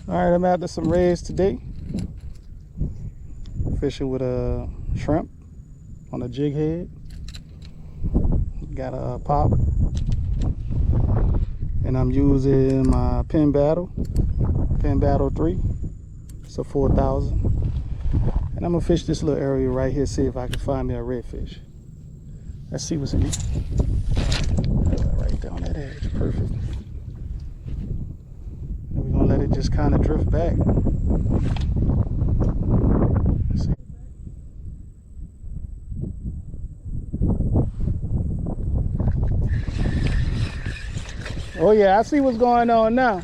Alright, I'm after some rays today. Fishing with a shrimp on a jig head. Got a pop. And I'm using my Pin Battle 3. It's a 4,000. And I'm gonna fish this little area right here, see if I can find me a redfish. Let's see what's in here. Right down that edge, perfect. And we're gonna let it just kind of drift back. Let's see. Oh yeah, I see what's going on now.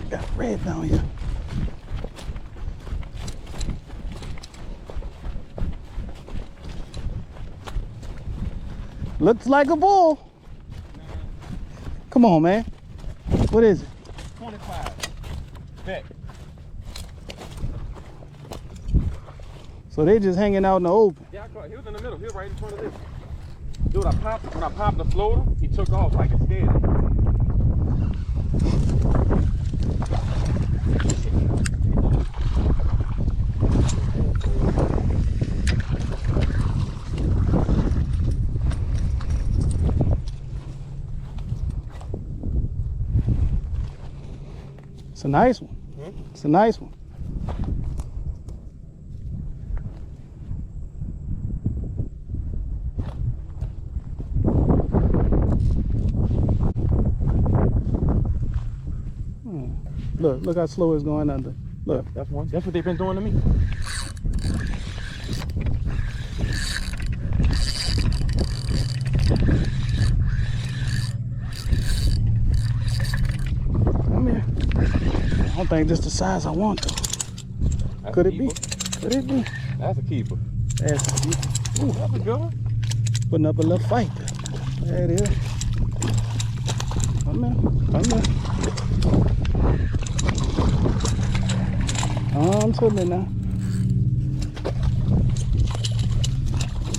Got red down here. Looks like a bull. Come on, man. What is it? 25. Bet. So they just hanging out in the open. Yeah, I caught. He was in the middle. He was right in front of this. Dude, when I popped the floater, he took off like it's scared. It's a nice one. It's a nice one. Look how slow it's going under. Look. That's one. That's what they've been doing to me. Come here. I don't think this is the size I want though. Could it be? Could it be? That's a keeper. That's a keeper. Ooh, that's a good one. Putting up a little fight there. There it is. Come here. Come here. Come to me now.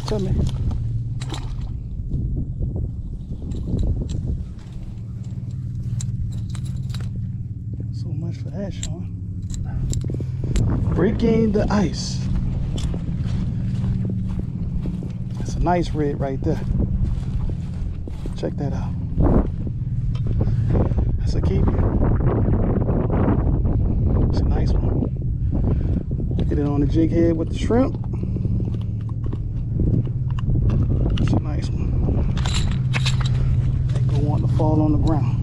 To me. So much for that, Sean. Breaking the ice. That's a nice red right there. Check that out. That's a keeper. It's a nice one. Get it on the jig head with the shrimp. It's a nice one. They go want to fall on the ground.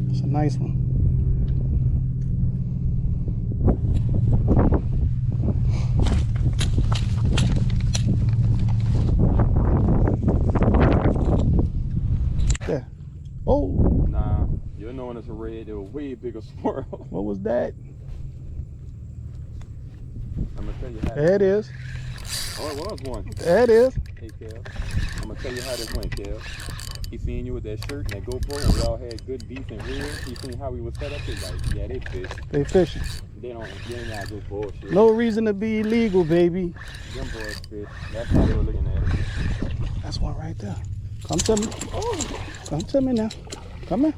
It's a nice one. There. Oh. Nah, you're knowing it's a red. They were way bigger squirrel. What was that? I'm gonna tell you how. There it is. Oh, it was one. There it is. Hey, Kel. I'm gonna tell you how this went, Kel. He seen you with that shirt and that GoPro, and we all had good, decent reels. He seen how we was set up. He's like, yeah, they fish. They fishing. They ain't not just bullshit. No reason to be illegal, baby. Them boys fish. That's how they were looking at it. That's one right there. Come to me. Oh, come to me now. Come here.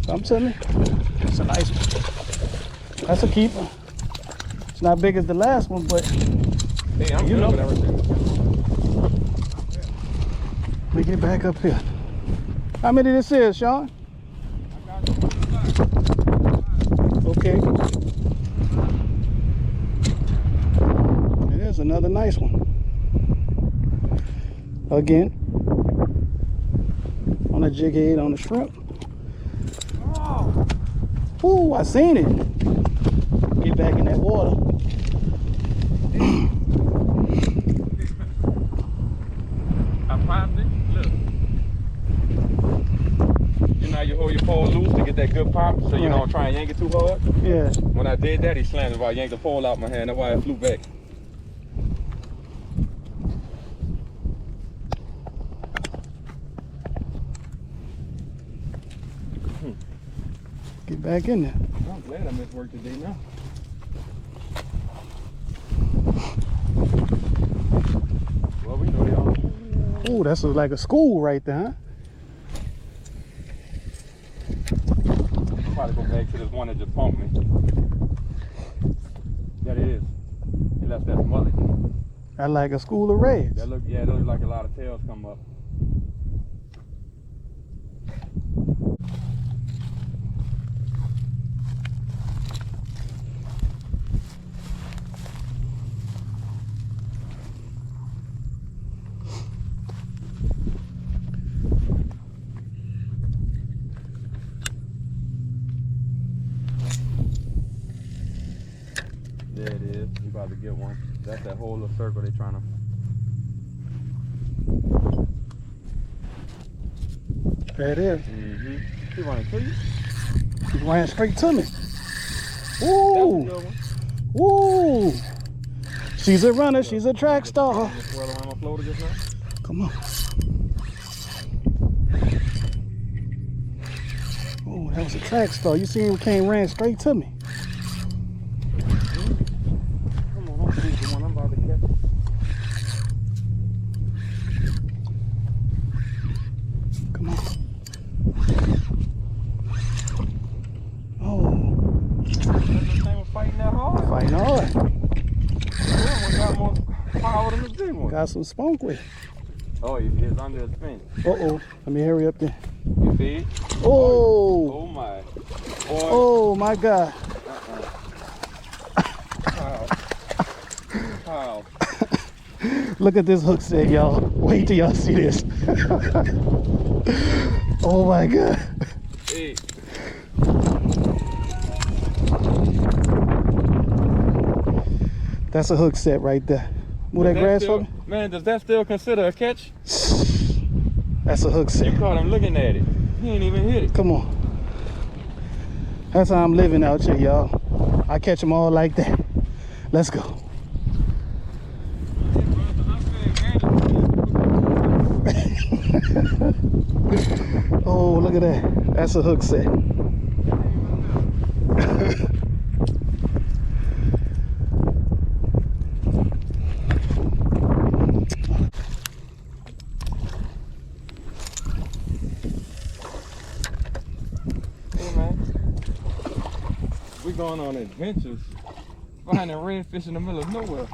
Come to me. It's a nice one. That's a keeper. It's not big as the last one, but Hey, I'm you good know. with everything. Let me get back up here. How many this is, Sean? Okay. There's another nice one. Again. On the jig head on the shrimp. Ooh, I seen it. Get back in that water. I popped it. Look. You know how you hold your pole loose to get that good pop so you don't try and yank it too hard? Yeah. When I did that, he slammed it while I yanked the pole out my hand. That's why it flew back. Get back in there. I'm glad I missed work today now. Well, we know y'all. Oh, that's like a school right there, huh? Probably go back to this one that just pumped me. That is. Unless that's mullet. That's like a school of reds. That look, yeah, those like a lot of tails come up. There it is. We about to get one. That's that whole little circle they trying to. There it is. Mm-hmm. He running to you. He ran straight to me. That's a Ooh, good one. ooh. She's a runner. She's a track star. Just swirl around my floater just now. Come on. Oh, that was a track star. You see him ran straight to me. Come on, don't squeeze the one I'm about to catch. Come on. Oh, That's the same with fighting that hard. fighting hard. That one got more power than the big one. Got some spunk with. Oh, it's under his fin. Uh-oh. Let me hurry up there. You see? Oh. Oh my. Boy. Oh, my God. Wow. Wow. Look at this hook set, y'all. Wait till y'all see this. Oh, my God. Hey. That's a hook set right there. Move that grass for me. Man, does that still consider a catch? That's a hook set. You caught him looking at it. He ain't even hit it. Come on. That's how I'm living out here, y'all. I catch them all like that. Let's go. Oh, look at that. That's a hook set. Hey man, we going on adventures, finding redfish in the middle of nowhere.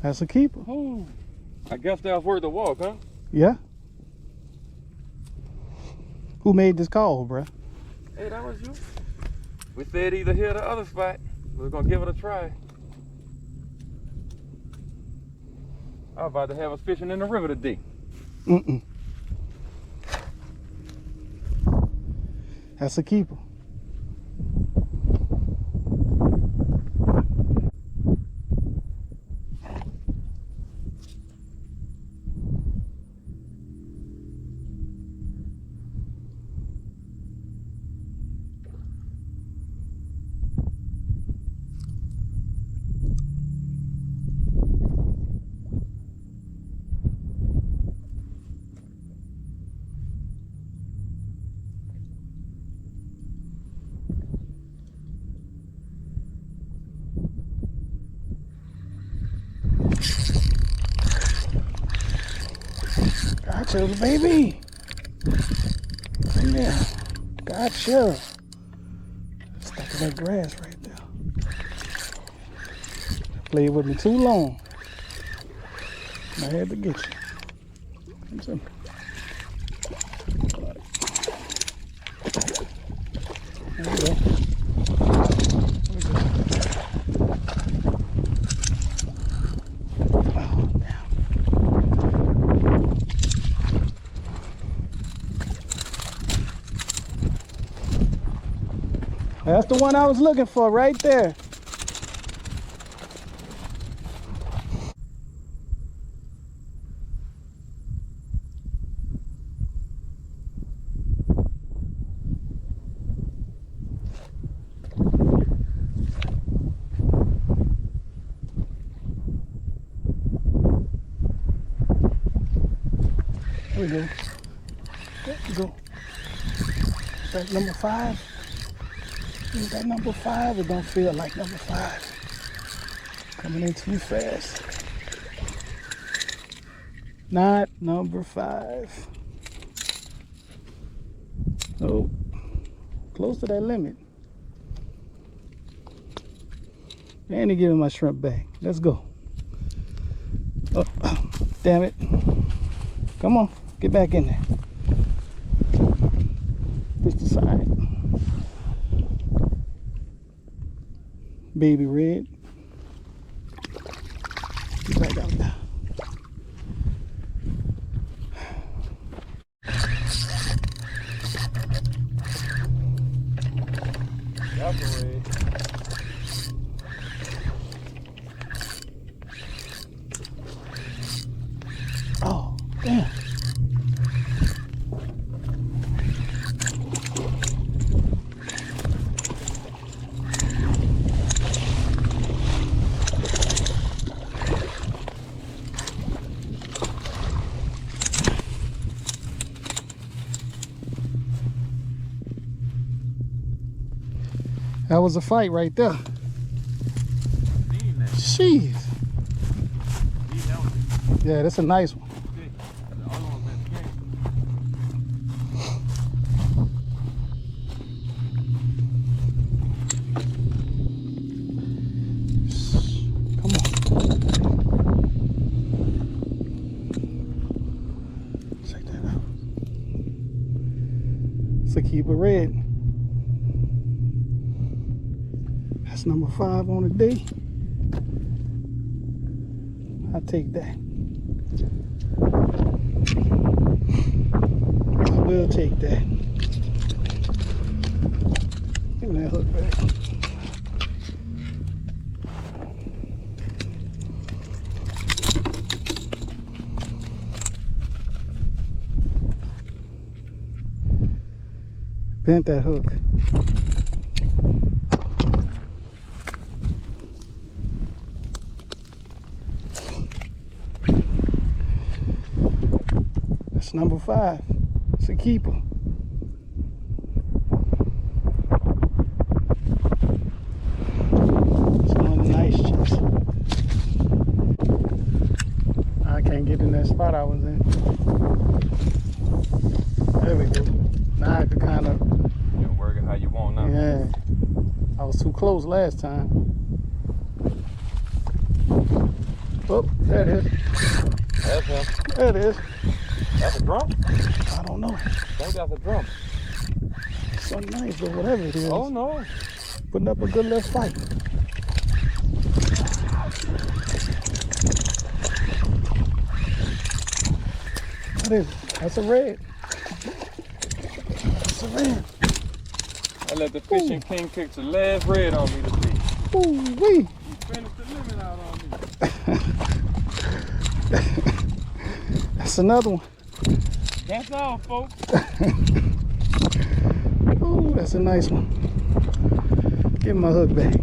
That's a keeper. Oh, I guess that was worth the walk, huh? Yeah. Who made this call, bruh? Hey, that was you. We said either here or the other spot. We're gonna give it a try. I was about to have us fishing in the river today. Mm-mm. That's a keeper. Gotcha, baby. Yeah. Gotcha. Stuck in that grass right there. Played with me too long. I had to get you. Come see me. There you go. Oh, damn. That's the one I was looking for right there. There we go. There we go. that number 5? Is that number 5? It don't feel like number 5. Coming in too fast. Not number 5. Oh, close to that limit. And he giving my shrimp back. Let's go. Oh, damn it. Come on, get back in there. Push the side. Baby red. Get back out there. That's a red. Oh, damn. That was a fight right there. Jeez. Yeah, that's a nice one. Come on. Check that out. It's a keeper red. That's number 5 on the day. I'll take that. I will take that. Give me that hook back. Bent that hook. That's number 5. It's a keeper. It's on a nice chest. I can't get in that spot I was in. There we go. Now I could kind of. You can work it how you want now. Yeah. I was too close last time. Oh, there it is. That's him. There it is. That's a drum? I don't know. I think that's a drum. So nice, but whatever it is. Oh no. Putting up a good little fight. What is it? That's a red. That's a red. I let the fishing king pick the last red on me to see. Ooh wee. You finished the limit out on me. That's another one. That's all, folks. Ooh, that's a nice one. Give me my hook back.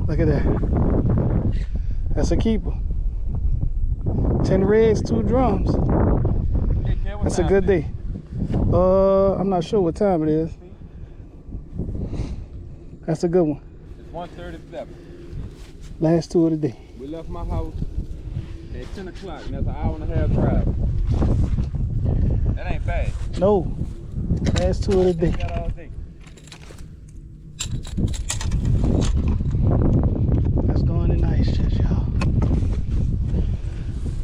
Look at that. That's a keeper. 10 reds, 2 drums. Hey, Ken, what That's a time good is it? day. I'm not sure what time it is. That's a good one. It's 1:37. Last 2 of the day. We left my house at 10 o'clock, and that's an hour and a half drive. That ain't bad. No. Last 2 of the day. Got all day. That's going in nice chest, y'all.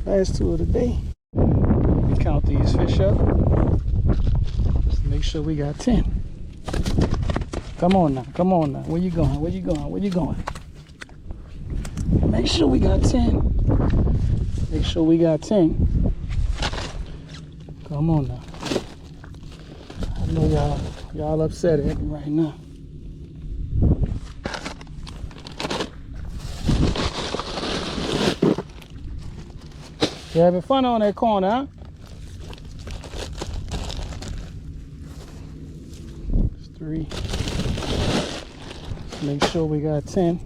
Last 2 of the day. We count these fish up. Just make sure we got 10. Come on now, come on now. Where you going? Where you going? Where you going? Make sure we got 10. Make sure we got 10. Come on now. I know y'all upset at me right now. You having fun on that corner, huh? It's 3. Make sure we got 10.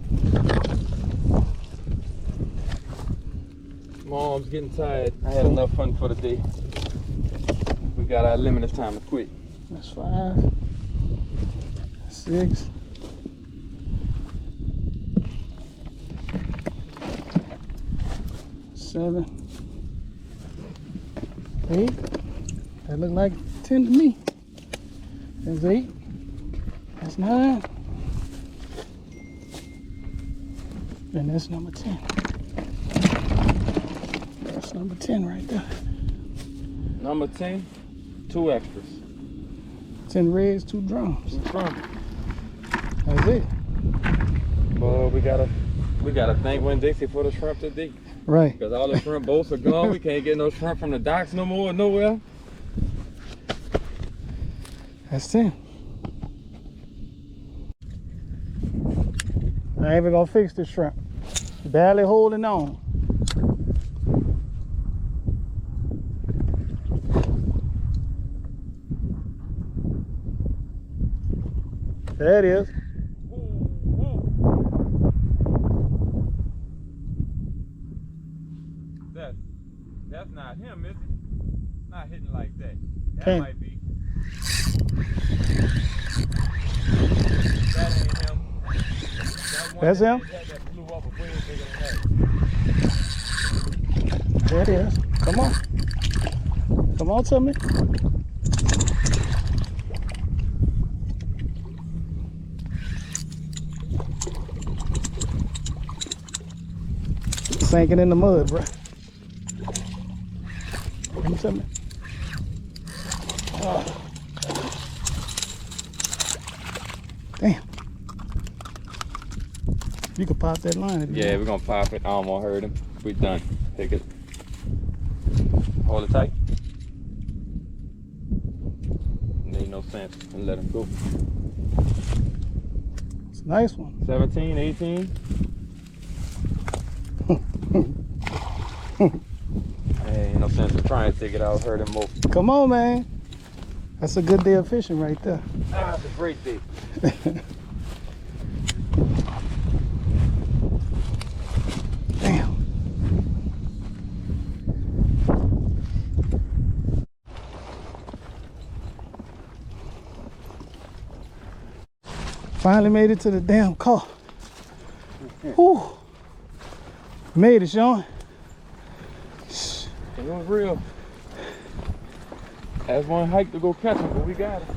Mom's getting tired. I had enough fun for the day. We got our limit. It's time to quit. That's 5, 6, 7, 8. That look like 10 to me. That's 8. That's 9. And that's number 10. That's number 10 right there. Number 10, 2 extras. 10 reds, 2 drums. 2 drums. That's it. Well, we gotta thank Winn-Dixie for the shrimp today. Right. Because all the shrimp boats are gone. We can't get no shrimp from the docks no more, nowhere. That's 10. I ain't even gonna fix this shrimp. Barely holding on. There it is. That's not him, is it? Not hitting like that. That Okay. might be. That ain't him. That one That's him? that flew up way bigger than that. There it is. Come on. Come on to me. Sinking in the mud, bro. Come to me. Oh. Damn. You can pop that line. If you Yeah, want. we're gonna pop it. I almost heard him. We done. Pick it. Hold it tight. Made no sense. And let him go. It's a nice one. 17, 18. Ain't no sense in trying to take it out. Hurt him more. Come on, man. That's a good day of fishing right there. Ah, it's a great day. Damn. Finally made it to the damn car. Whew. Made it, Sean. It was real. That's one hike to go catch him, but we got it.